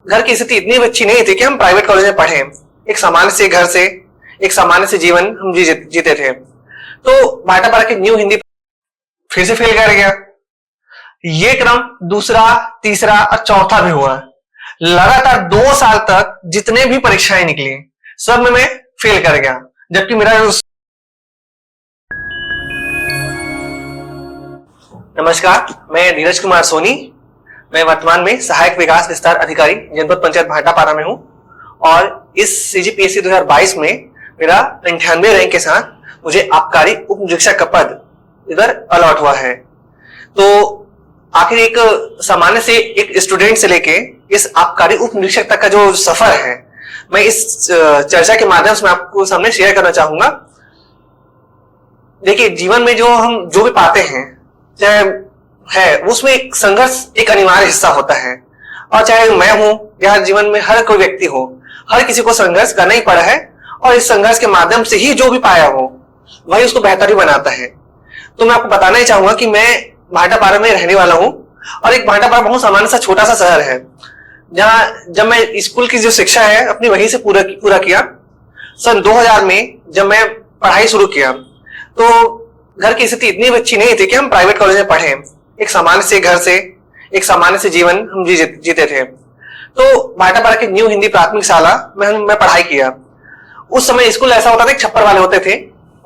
घर की स्थिति इतनी अच्छी नहीं थी कि हम प्राइवेट कॉलेज में पढ़े। एक सामान्य से घर से एक सामान्य से जीवन हम जीते थे। तो भाटापारा के न्यू हिंदी फिर से फेल कर गया। ये क्रम दूसरा, तीसरा और चौथा भी हुआ। लगातार 2 साल तक जितने भी परीक्षाएं निकली सब में मैं फेल कर गया, जबकि मेरा नमस्कार, मैं नीरज कुमार सोनी। मैं वर्तमान में सहायक विकास विस्तार अधिकारी जनपद पंचायत भाटापारा में हूं और इस सीजीपीएससी 2022 में मेरा 98 रैंक के साथ मुझे आबकारी उप निरीक्षक का पद इधर अलॉट हुआ है। तो आखिर एक सामान्य से एक स्टूडेंट से लेके इस आबकारी उप निरीक्षक तक का जो सफर है, मैं इस चर्चा के माध्यम से मैं आपको सामने शेयर करना चाहूंगा। देखिए, जीवन में हम जो भी पाते हैं चाहे है उसमें एक संघर्ष एक अनिवार्य हिस्सा होता है। और चाहे मैं हूं या जीवन में हर कोई व्यक्ति हो, हर किसी को संघर्ष करना ही पड़ा है और इस संघर्ष के माध्यम से ही जो भी पाया हो वही उसको बेहतर ही बनाता है। तो मैं आपको बताना ही चाहूंगा कि मैं भाटापारा में रहने वाला हूं और एक भाटापारा बहुत सामान्य सा छोटा सा शहर है, जहां जब मैं स्कूल की जो शिक्षा है अपनी वहीं से पूरा किया। सन 2000 में जब मैं पढ़ाई शुरू किया तो घर की स्थिति इतनी अच्छी नहीं थी कि हम प्राइवेट कॉलेज में पढ़े। एक सामान्य से घर से एक सामान्य से जीवन हम जीते थे। तो भाटापारा के न्यू हिंदी प्राथमिक शाला में मैं पढ़ाई किया। उस समय स्कूल ऐसा होता था कि छप्पर वाले होते थे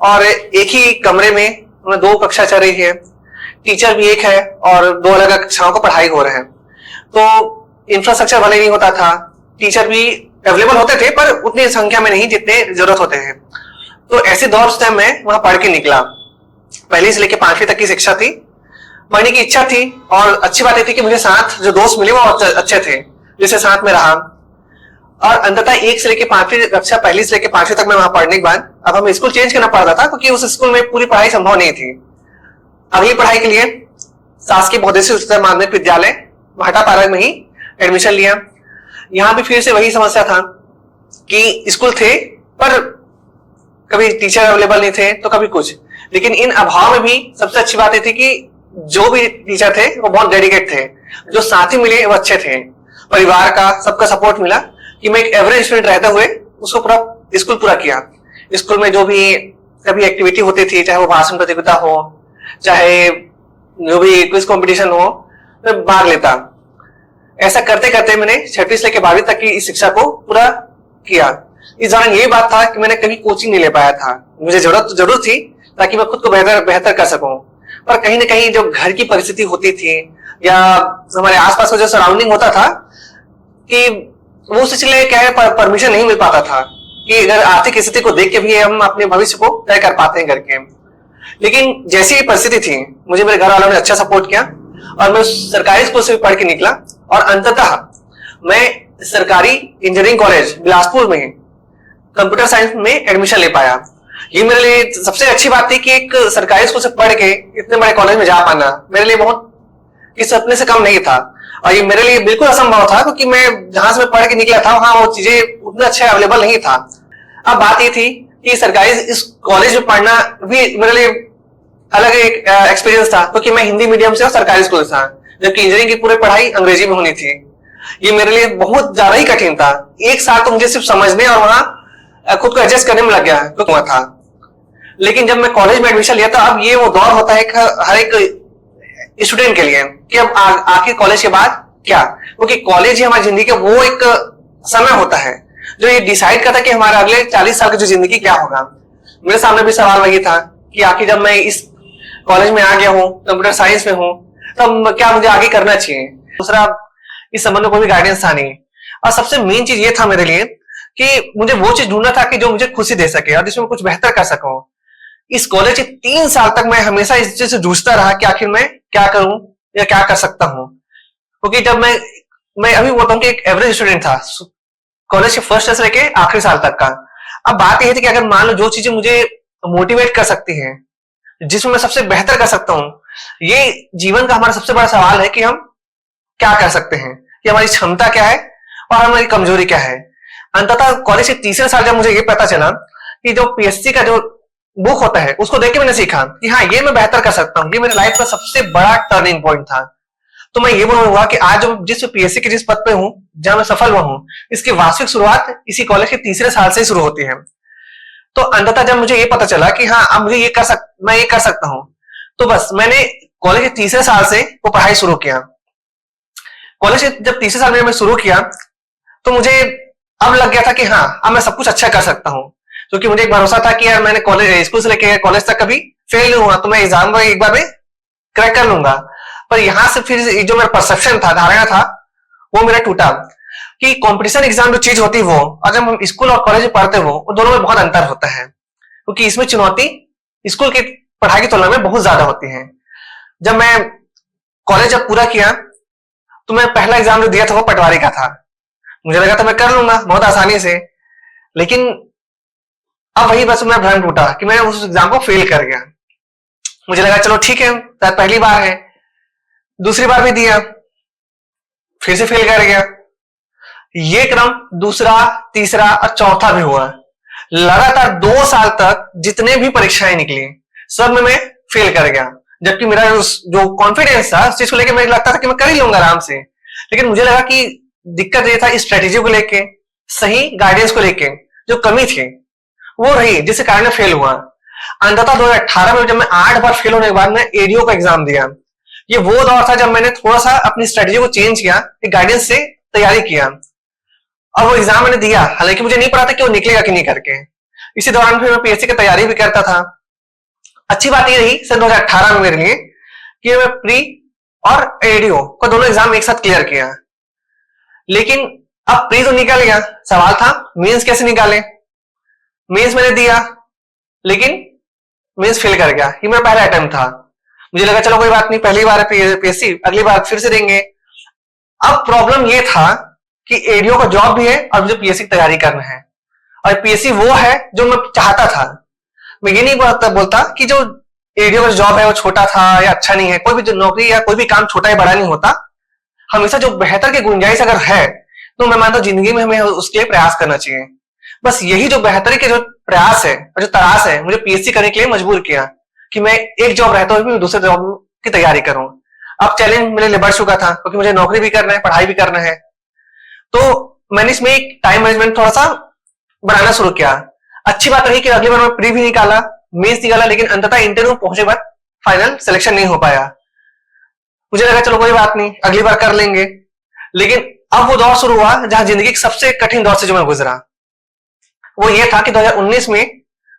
और एक ही कमरे में 2 कक्षा चल रही है, टीचर भी एक है और 2 अलग कक्षाओं को पढ़ाई हो रहे हैं। तो इंफ्रास्ट्रक्चर भले नहीं होता था, टीचर भी अवेलेबल होते थे पर उतनी संख्या में नहीं जितने जरूरत होते हैं। तो ऐसे दौर से मैं वहां पढ़ के निकला। पहली से लेकर 5वीं तक की शिक्षा थी, पढ़ने की इच्छा थी और अच्छी बात यह थी कि मुझे साथ जो दोस्त मिले वो अच्छे थे जिससे साथ में रहा। और अंततः 1 से लेकर 5वीं कक्षा, पहली से लेकर 5वीं तक मैं वहां पढ़ने के बाद अब हमें स्कूल चेंज करना पड़ रहा था क्योंकि उस स्कूल में पूरी पढ़ाई संभव नहीं थी। अगली पढ़ाई के लिए शासकीय बहुउद्देशीय उच्चतर माध्यमिक विद्यालय भाटापारा में ही एडमिशन लिया। यहाँ भी फिर से वही समस्या था कि स्कूल थे पर कभी टीचर अवेलेबल नहीं थे तो कभी कुछ। लेकिन इन अभाव में भी सबसे अच्छी बात यह थी कि जो भी टीचर थे वो बहुत डेडिकेट थे, जो साथी मिले वो अच्छे थे। परिवार का सबका सपोर्ट मिला कि मैं एक एवरेज स्टूडेंट रहते हुए उसको पूरा स्कूल पूरा किया। स्कूल में जो भी कभी एक्टिविटी होती थी, चाहे वो भाषण प्रतियोगिता हो, चाहे जो भी क्विज कंपटीशन हो, मैं भाग लेता। ऐसा करते करते मैंने 6वीं से लेकर 12वीं तक की इस शिक्षा को पूरा किया। इस दौरान यही बात था कि मैंने कभी कोचिंग नहीं ले पाया था। मुझे जरूरत थी ताकि मैं खुद को बेहतर कर सकूं, पर कहीं ना कहीं जो घर की परिस्थिति होती थी या हमारे आसपास का जो सराउंडिंग होता था कि वो इसलिए क्या है परमिशन नहीं मिल पाता था कि अगर आर्थिक स्थिति को देख के भी हम अपने भविष्य को तय कर पाते हैं करके। लेकिन जैसी परिस्थिति थी, मुझे मेरे घर वालों ने अच्छा सपोर्ट किया और मैं सरकारी स्कूल से पढ़ के निकला और अंततः मैं सरकारी इंजीनियरिंग कॉलेज बिलासपुर में कंप्यूटर साइंस में एडमिशन ले पाया। ये मेरे लिए सबसे अच्छी बात थी कि एक सरकारी स्कूल से पढ़ के इतने बड़े कॉलेज में जा पाना मेरे लिए बहुत किस सपने से कम नहीं था और ये मेरे लिए बिल्कुल असंभव था क्योंकि मैं जहां से मैं पढ़ के निकला था वहां वो चीजें उतना अच्छा अवेलेबल नहीं था। अब बात ये थी कि सरकारी इस कॉलेज में पढ़ना भी मेरे लिए अलग एक एक्सपीरियंस था क्योंकि मैं हिंदी मीडियम से और सरकारी स्कूल से था, जबकि इंजीनियरिंग की पूरी पढ़ाई अंग्रेजी में होनी थी। ये मेरे लिए बहुत ज्यादा ही कठिन था। 1 साल तो मुझे सिर्फ समझने और वहां खुद को एडजस्ट करने में लग गया तो हुआ था। लेकिन जब मैं कॉलेज में एडमिशन लिया था, अब ये वो दौर होता है हर एक स्टूडेंट के लिए कि अब आखिर कॉलेज के बाद क्या, क्योंकि कॉलेज ही हमारी जिंदगी का वो एक समय होता है जो ये डिसाइड करता है कि हमारे अगले 40 साल की जो जिंदगी क्या होगा। मेरे सामने भी सवाल वही था कि आखिर जब मैं इस कॉलेज में आ गया हूँ, कंप्यूटर साइंस में हूँ, तब क्या मुझे आगे करना चाहिए। दूसरा, इस संबंध में कोई भी गाइडेंस था नहीं और सबसे मेन चीज ये था मेरे लिए कि मुझे वो चीज ढूंढना था कि जो मुझे खुशी दे सके और जिसमें कुछ बेहतर कर सकूं। इस कॉलेज के 3 साल तक मैं हमेशा इस चीज से जूझता रहा कि आखिर मैं क्या करूं या क्या कर सकता हूं, क्योंकि जब मैं अभी बोलता हूं कि एक एवरेज स्टूडेंट था कॉलेज के फर्स्ट से लेके आखिरी साल तक का। अब बात यह थी कि अगर मान लो जो चीजें मुझे मोटिवेट कर सकती हैं, जिसमें मैं सबसे बेहतर कर सकता हूं, ये जीवन का हमारा सबसे बड़ा सवाल है कि हम क्या कर सकते हैं, कि हमारी क्षमता क्या है और हमारी कमजोरी क्या है। अंततः कॉलेज के तीसरे साल जब मुझे ये पता चला कि जो पीएससी का जो बुक होता है उसको देख के मैंने सीखा कि हाँ, ये मैं बेहतर कर सकता हूँ। ये मेरे लाइफ का सबसे बड़ा टर्निंग पॉइंट था। तो मैं ये बोलूंगा कि आज जो जिस पीएससी के जिस पद पे हूँ, जहां मैं सफल हुआ हूँ, इसकी वास्तविक शुरुआत इसी कॉलेज के तीसरे साल से ही शुरू होती है। तो अंततः जब मुझे ये पता चला कि हाँ, अब मुझे मैं ये कर सकता हूँ, तो बस मैंने कॉलेज के तीसरे साल से वो पढ़ाई शुरू किया। कॉलेज के जब तीसरे साल में मैं शुरू किया तो मुझे अब लग गया था कि हाँ, अब मैं सब कुछ अच्छा कर सकता हूँ, क्योंकि मुझे एक भरोसा था कि यार मैंने कॉलेज स्कूल से लेकर कॉलेज तक कभी फेल नहीं हुआ, तो मैं एग्जाम एक बार में क्रैक कर लूंगा। पर यहाँ से फिर जो मेरा परसेप्शन था, धारणा था, वो मेरा टूटा कि कंपटीशन एग्जाम जो चीज होती है वो, अगर हम स्कूल और कॉलेज में पढ़ते हो, वो दोनों में बहुत अंतर होता है, क्योंकि इसमें चुनौती स्कूल की पढ़ाई की तुलना में बहुत ज्यादा होती है। जब मैं कॉलेज जब पूरा किया तो मैं पहला एग्जाम जो दिया था वो पटवारी का था। मुझे लगा था मैं कर लूंगा बहुत आसानी से, लेकिन अब वही बस मैं भ्रम टूटा कि मैं उस एग्जाम को फेल कर गया। मुझे लगा चलो ठीक है, पहली बार है, दूसरी बार भी दिया, फिर से फेल कर गया। ये क्रम दूसरा, तीसरा और चौथा भी हुआ। लगातार 2 साल तक जितने भी परीक्षाएं निकली सब में मैं फेल कर गया, जबकि मेरा जो कॉन्फिडेंस था उस चीज को लेकर मुझे लगता था कि मैं कर ही लूंगा आराम से। लेकिन मुझे लगा कि दिक्कत ये था स्ट्रेटेजी को लेके, सही गाइडेंस को लेके जो कमी थी वो रही, जिसके कारण फेल हुआ। अंततः 2018 में जब मैं 8 बार फेल होने के बाद मैं एडीओ का एग्जाम दिया। ये वो दौर था जब मैंने थोड़ा सा अपनी स्ट्रेटेजी को चेंज किया, एक गाइडेंस से तैयारी किया, और वो एग्जाम मैंने दिया। हालांकि मुझे नहीं पता था कि वो निकलेगा कि नहीं करके। इसी दौरान फिर मैं पीएससी की तैयारी भी करता था। अच्छी बात ये रही सन 2018 में मेरे लिए कि मैं प्री और एडीओ को दोनों एग्जाम एक साथ क्लियर किया। लेकिन अब प्री तो निकल गया, सवाल था मेंस कैसे निकाले। मेंस मैंने दिया, लेकिन मेंस फेल कर गया। ये मेरा पहला अटेम्प्ट था। मुझे लगा चलो कोई बात नहीं, पहली बार है पीएससी, अगली बार फिर से देंगे। अब प्रॉब्लम ये था कि एडीओ का जॉब भी है और मुझे पीएससी की तैयारी करना है, और पीएससी वो है जो मैं चाहता था। मैं ये नहीं बोलता कि जो एडीओ का जॉब है वो छोटा था या अच्छा नहीं है। कोई भी जो नौकरी या कोई भी काम छोटा या बड़ा नहीं होता। हमेशा जो बेहतर की गुंजाइश अगर है तो मैं मानता हूँ जिंदगी में हमें उसके लिए प्रयास करना चाहिए। बस यही जो बेहतरी के जो प्रयास है और जो तलाश है मुझे पीएससी करने के लिए मजबूर किया कि मैं एक जॉब रहता हुए भी दूसरे जॉब की तैयारी करूं। अब चैलेंज मेरे लिए बढ़ चुका था, क्योंकि मुझे नौकरी भी करना है, पढ़ाई भी करना है। तो मैंने इसमें एक टाइम मैनेजमेंट थोड़ा सा बनाना शुरू किया। अच्छी बात रही कि अगली बार मैं प्री भी निकाला, मेंस निकाला, लेकिन अंततः इंटरव्यू पहुंचे के बाद फाइनल सिलेक्शन नहीं हो पाया। मुझे लगा चलो कोई बात नहीं, अगली बार कर लेंगे। लेकिन अब वो दौर शुरू हुआ जहां जिंदगी के सबसे कठिन दौर से जो मैं गुजरा, वो ये था कि 2019 में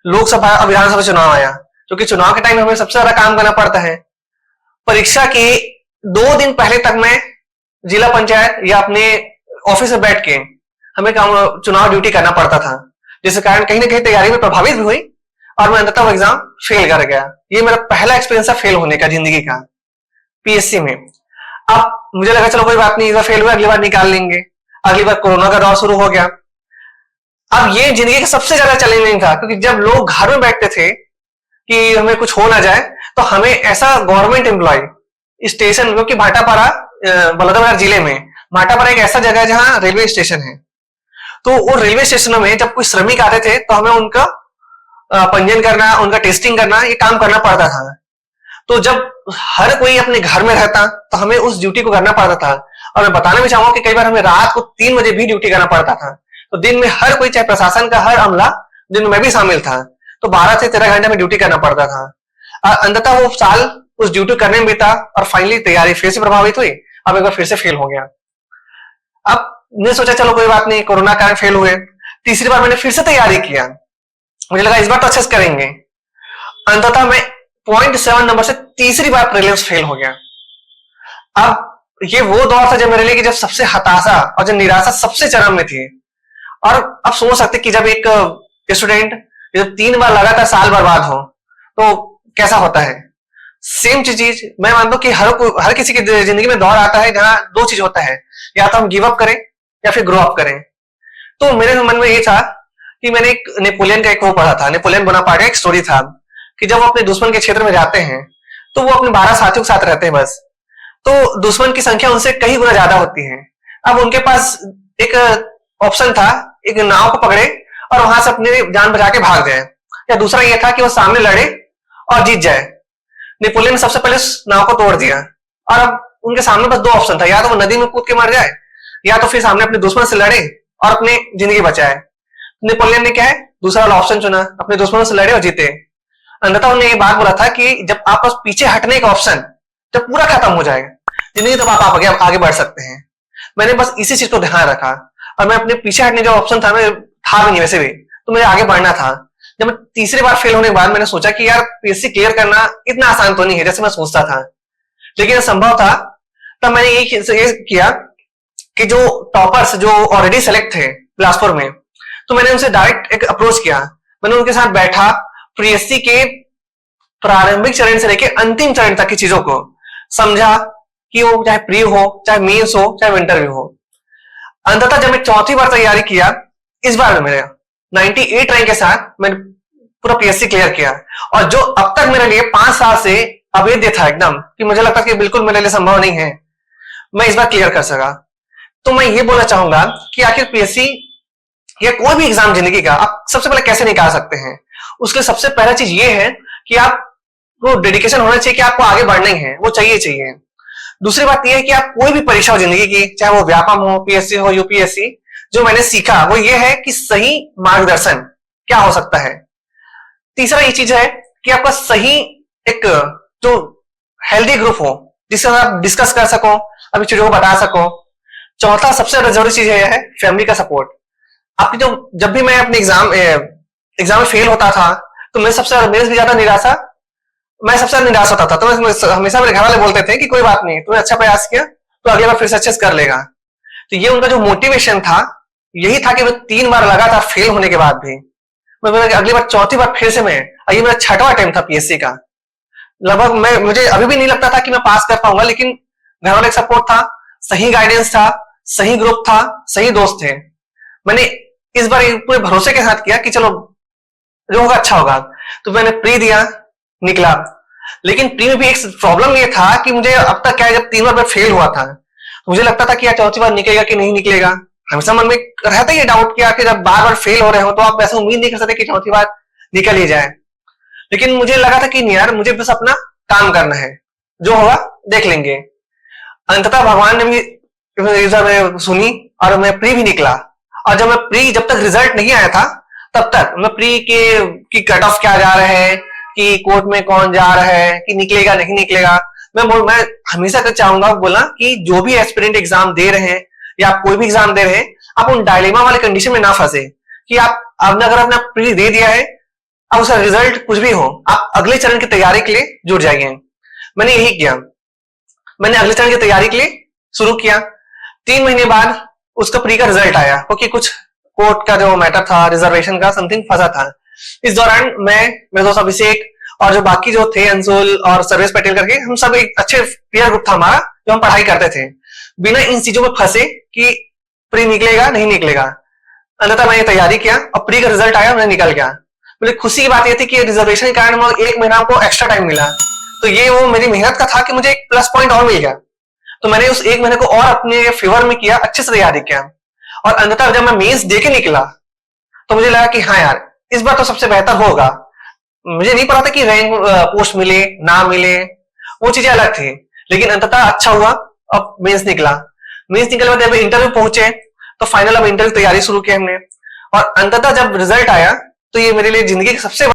लोकसभा और विधानसभा चुनाव आया। क्योंकि चुनाव के टाइम हमें सबसे ज्यादा काम करना पड़ता है। परीक्षा के 2 दिन पहले तक मैं जिला पंचायत या अपने ऑफिस में बैठ के हमें चुनाव ड्यूटी करना पड़ता था, जिसके कारण कहीं ना कहीं तैयारी में प्रभावित भी हुई और मैं अंततः वो एग्जाम फेल कर गया। ये मेरा पहला एक्सपीरियंस था फेल होने का जिंदगी का, पीएससी में। अब मुझे लगा चलो कोई बात नहीं, इस बार फेल हुआ, अगली बार निकाल लेंगे। अगली बार कोरोना का दौर शुरू हो गया। अब ये जिंदगी का सबसे ज्यादा चैलेंजिंग था, क्योंकि जब लोग घर में बैठते थे कि हमें कुछ हो ना जाए, तो हमें ऐसा गवर्नमेंट एम्प्लॉय स्टेशन, क्योंकि भाटापारा बलौदाबाजार जिले में भाटापारा एक ऐसा जगह है जहां रेलवे स्टेशन है। तो वो रेलवे स्टेशनों में जब कोई श्रमिक आते थे तो हमें उनका पंजीयन करना, उनका टेस्टिंग करना, ये काम करना पड़ता था। तो जब हर कोई अपने घर में रहता तो हमें उस ड्यूटी को करना पड़ता था। और मैं बताना भी चाहूंगा कि कई बार हमें रात को 3 बजे भी ड्यूटी करना पड़ता था। तो दिन में हर कोई, चाहे प्रशासन का हर अमला, दिन में मैं भी शामिल था, तो 12 से 13 घंटे में ड्यूटी करना पड़ता था। और अंततः वो साल उस ड्यूटी करने में बीता और फाइनली तैयारी फिर से प्रभावित हुई। अब एक बार फिर से फेल हो गया। अब मैंने सोचा चलो कोई बात नहीं, कोरोना कारण फेल हुए। तीसरी बार मैंने फिर से तैयारी किया। मुझे लगा इस बार तो अच्छे से करेंगे। अंततः मैं 0.7 नंबर से तीसरी बार प्रीलिम्स फेल हो गया। अब ये वो दौर था जब मेरे लिए कि जब सबसे हताशा और जब निराशा सबसे चरम में थी। और अब सोच सकते कि जब एक स्टूडेंट जब 3 बार लगातार साल बर्बाद हो तो कैसा होता है। सेम चीज मैं मानता हूं कि हर किसी की जिंदगी में दौर आता है जहां 2 चीज होता है, या तो हम गिव अप करें या फिर ग्रो अप करें। तो मेरे मन में ये था कि मैंने एक नेपोलियन का एक वो पढ़ा था, नेपोलियन बोनापार्ट का एक स्टोरी था कि जब वो अपने दुश्मन के क्षेत्र में जाते हैं तो वो अपने 12 साथियों के साथ रहते हैं बस। तो दुश्मन की संख्या उनसे कई गुना ज्यादा होती है। अब उनके पास एक ऑप्शन था, एक नाव को पकड़े और वहां से अपनी जान बचा के भाग जाए, या दूसरा यह था कि वो सामने लड़े और जीत जाए। नेपोलियन ने सबसे पहले उस नाव को तोड़ दिया और अब उनके सामने बस दो ऑप्शन था, या तो वो नदी में कूद के मर जाए या तो फिर सामने अपने दुश्मन से लड़े और अपनी जिंदगी बचाए। नेपोलियन ने क्या है, दूसरा वाला ऑप्शन चुना, अपने दुश्मनों से लड़े और जीते। अंततः उन्होंने ये बात बोला था कि जब आप बस पीछे हटने का ऑप्शन जब पूरा खत्म हो जाएगा जिंदगी, तब आप आगे बढ़ सकते हैं। मैंने बस इसी चीज को ध्यान रखा और मैं अपने पीछे हटने जो ऑप्शन था, मैं था भी नहीं वैसे भी, तो मुझे आगे बढ़ना था। जब मैं तीसरी बार फेल होने के बाद मैंने सोचा कि यार पीएससी क्लियर करना इतना आसान तो नहीं है जैसे मैं सोचता था, लेकिन संभव था। तब मैंने ये किया कि जो टॉपर्स जो ऑलरेडी सेलेक्ट थे बिलासपुर में, तो मैंने उनसे डायरेक्ट एक अप्रोच किया। मैंने उनके साथ बैठा, पीएससी के प्रारंभिक चरण से लेकर अंतिम चरण तक की चीजों को समझा कि वो चाहे प्री हो, चाहे मेंस हो, चाहे इंटरव्यू हो। अंततः जब मैं चौथी बार तैयारी किया, इस बार में मेरा 98 रैंक के साथ मैंने पूरा पीएससी क्लियर किया। और जो अब तक मेरे लिए 5 साल से अवैध था एकदम, कि मुझे लगता कि बिल्कुल मेरे लिए संभव नहीं है, मैं इस बार क्लियर कर सका। तो मैं ये बोलना चाहूंगा कि आखिर पीएससी या कोई भी एग्जाम जिंदगी का आप सबसे पहले कैसे निकाल सकते हैं। उसके सबसे पहला चीज ये है कि आप वो डेडिकेशन होना चाहिए कि आपको आगे बढ़ना ही है, वो चाहिए। दूसरी बात यह है कि आप कोई भी परीक्षा हो जिंदगी की, चाहे वो व्यापम हो, पीएससी हो, यूपीएससी, जो मैंने सीखा वो ये है कि सही मार्गदर्शन क्या हो सकता है। तीसरा ये चीज है कि आपका सही एक जो हेल्दी ग्रुप हो जिसके साथ आप डिस्कस कर सको, अभी चीजों को बता सको। चौथा सबसे ज्यादा जरूरी चीज है फैमिली का सपोर्ट। आपकी जब भी मैं अपने एग्जाम में फेल होता था तो मैं सबसे ज्यादा निराश होता था। तो हमेशा मेरे घर वाले बोलते थे कि कोई बात नहीं, तूने अच्छा प्रयास किया तो अगली बार फिर से अच्छे से कर लेगा। तो ये उनका जो मोटिवेशन था यही था कि मैं 3 बार लगातार फेल होने के बाद भी मैं बोला कि अगली बार चौथी बार फिर से ये मेरा 6वां अटेम्प्ट था पीएससी का। लगभग मुझे अभी भी नहीं लगता था कि मैं पास कर पाऊंगा, लेकिन घर वाले का सपोर्ट था, सही गाइडेंस था, सही ग्रुप था, सही दोस्त थे। मैंने इस बार पूरे भरोसे के साथ किया कि चलो जो होगा अच्छा होगा। तो मैंने प्री दिया, निकला। लेकिन प्री में भी एक प्रॉब्लम ये था कि मुझे अब तक क्या है, जब 3 बार मैं फेल हुआ था मुझे लगता था कि यार चौथी बार निकलेगा कि नहीं निकलेगा। हमेशा मन में रहता ही डाउट किया कि जब बार बार फेल हो रहे हो तो आप ऐसा उम्मीद नहीं कर सकते कि चौथी बार निकल ही जाए। लेकिन मुझे लगा था कि नहीं यार, मुझे बस अपना काम करना है, जो होगा देख लेंगे। अंततः भगवान ने भी सुनी और मैं प्री भी निकला। और जब तक रिजल्ट नहीं आया था तब तक मैं प्री की कट ऑफ क्या जा रहे हैं, कि कोर्ट में कौन जा रहा है, कि निकलेगा नहीं निकलेगा, मैं हमेशा चाहूंगा बोला कि जो भी एस्पिरेंट एग्जाम दे रहे हैं या आप कोई भी एग्जाम दे रहे हैं, आप उन डायलेमा वाले कंडीशन में ना फंसे कि आप आपने अगर अपना प्री दे दिया है, अब उसका रिजल्ट कुछ भी हो, आप अगले चरण की तैयारी के लिए जुट जाइए। मैंने यही किया, मैंने अगले चरण की तैयारी के लिए शुरू किया। 3 महीने बाद उसका प्री का रिजल्ट आया, क्योंकि कुछ कोर्ट का जो मैटर था, रिजर्वेशन का समथिंग फंसा था। इस दौरान मेरे दोस्त अभिषेक और जो बाकी जो थे अंशुल और सर्वेश पटेल करके, हम सब एक अच्छे पीयर ग्रुप था हमारा, जो हम पढ़ाई करते थे बिना इन चीजों में फंसे कि प्री निकलेगा नहीं निकलेगा। अंततः मैंने तैयारी किया और प्री का रिजल्ट आया, मैं निकल गया। मुझे खुशी की बात यह थी कि रिजर्वेशन के कारण 1 महीना को एक्स्ट्रा टाइम मिला, तो ये वो मेरी मेहनत का था कि मुझे एक प्लस पॉइंट और मिल गया। तो मैंने उस 1 महीने को और अपने फेवर में किया, अच्छे से तैयारी किया। और अंततः जब मैं मेंस दे के निकला तो मुझे लगा कि हाँ यार, इस बार तो सबसे बेहतर होगा। मुझे नहीं पता था कि रैंक पोस्ट मिले ना मिले, वो चीजें अलग थी, लेकिन अंततः अच्छा हुआ। अब मेंस निकला, मेंस निकलने के बाद जब इंटरव्यू पहुंचे तो फाइनल अब इंटरव्यू तैयारी शुरू की हमने। और अंततः जब रिजल्ट आया तो ये मेरे लिए जिंदगी की सबसे